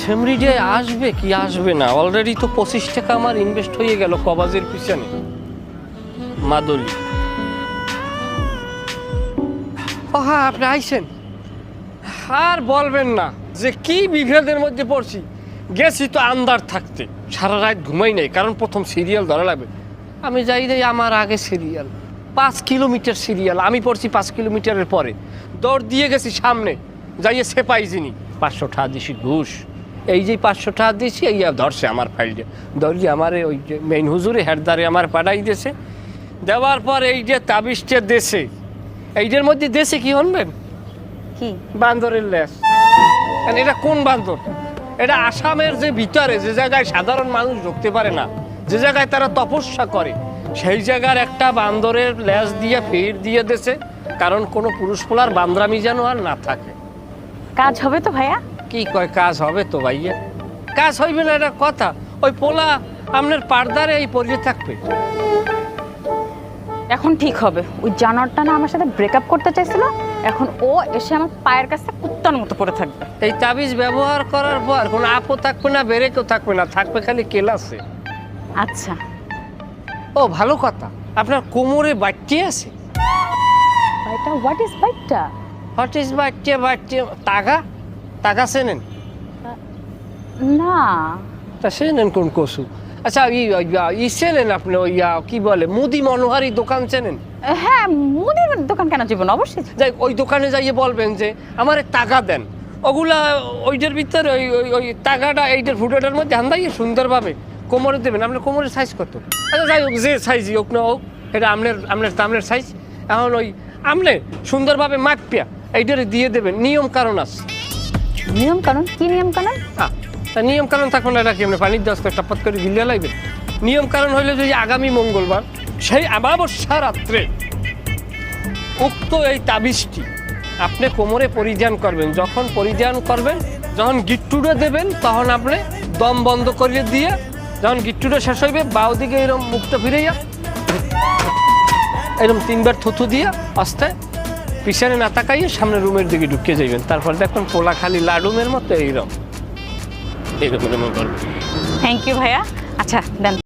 সেমরিডে আসবে কি আসবে না, অলরেডি তো 25 টাকা আমার ইনভেস্ট হয়ে গেল কবাজের পিছনে। মাদলি, ও হ্যাঁ আপনি আইছেন। আর বলবেন না যে কি বিভেদের মধ্যে পড়ছি। গেছি তো আন্দার থাকতে, সারা রাত ঘুমাই নাই, কারণ প্রথম সিরিয়াল ধরা লাগবে। আমি যাই যাই আমার আগে সিরিয়াল, 5 কিলোমিটার সিরিয়াল, আমি পড়ছি 5 কিলোমিটারের পরে। দৌড় দিয়ে গেছি সামনে, যাইয়ে সেপাই যিনি 500 টাকা দিছি ঘুষ। এই যে 500 টাকা দিয়েছি, এই ধরছে আমার ফাইলটা, ধরিয়ে আমার ওই যে মেইন হুজুরে হেডদারে আমার পাঠাই দিয়েছে। দেওয়ার পর এই যে তাবিজটা দেশে, এইটার মধ্যে দেশে কি শুনবেন? কি? বান্দরের লেজ। এটা কোন বান্দর? এটা আসামের যে ভিতরে যে জায়গায় সাধারণ মানুষ ঢুকতে পারে না, যে জায়গায় তারা তপস্যা করে, সেই জায়গার একটা বান্দরের লেজ দিয়ে ফের দিয়ে দেশে, কারণ কোনো পুরুষ পোলার বান্দরামি যেন আর না থাকে। কাজ হবে তো ভাইয়া? কি কয় কাজ হবে তো ভাইয়া? কাজ হইবে না এটা কথা। ওই পোলা আপনার পার্দারে এই পরিয়ে থাকবে। এখন ঠিক হবে। ওই জানোয়ারটা না আমার সাথে ব্রেকআপ করতে চাইছিল, এখন ও এসে আমার পায়ের কাছে কুত্তার মতো পড়ে থাকবে। এই তাবিজ ব্যবহার করার পর কোনো আপও থাকবে না, বেরেকেও থাকবে না, থাকবে খালি কেলাসে। আচ্ছা। ও ভালো কথা, আপনার কোমরে বাট্টি আছে? ভাইটা হোয়াট ইজ বাইটটা? হোয়াট ইজ বাট্টি? বাট্টি টাকা, টাকা চেনেন? না। তা চেনেন কোন কসু? আচ্ছা ই চেনেন আপনি ওই কি বলে মুদি মনোহারি দোকান চেনেন? হ্যাঁ, মুদির দোকান কেন জীবন, অবশ্যই। যাই ওই দোকানে যাইয়ে বলবেন যে আমার টাকা দেন। ওগুলা ওইটার ভিতরে ওই ওই ওই টাকাটা এইটার ফুটোটার মধ্যে হান্দাইয়ে সুন্দরভাবে কোমরে দেবেন। আপনার কোমরের সাইজ কত? আচ্ছা যাই হোক, যে সাইজই হোক না হোক, এটা আপনার সাইজ। এখন ওই আপনি সুন্দরভাবে মাপিয়া এইটারে দিয়ে দেবেন। নিয়ম কারণ আছে। নিয়ম কানুন? কি নিয়ম কানুন? তা নিয়ম কারণ থাকবে না, এটা কি আপনি পানির দশ টপাত করে গিলিয়া লাগবেন? নিয়ম কারণ হইলে যে আগামী মঙ্গলবার সেই অমাবস্যা রাত্রে উক্ত এই তাবিজটি আপনি কোমরে পরিধান করবেন। যখন পরিধান করবেন, যখন গিট্টুটা দেবেন, তখন আপনি দম বন্ধ করিয়ে দিয়ে, যখন গিট্টুটা শেষ হইবে, বাউ দিকে এরকম মুখটা ফিরাইয়া এরকম 3 বার থুথু দিয়ে আস্তে পিছনে না তাকাইয়ে সামনে রুমের দিকে ঢুকে যাইবেন। তারপর দেখবেন পোলা খালি লাডুমের মতো এইরকম করবে। থ্যাংক ইউ ভাইয়া। আচ্ছা দেন।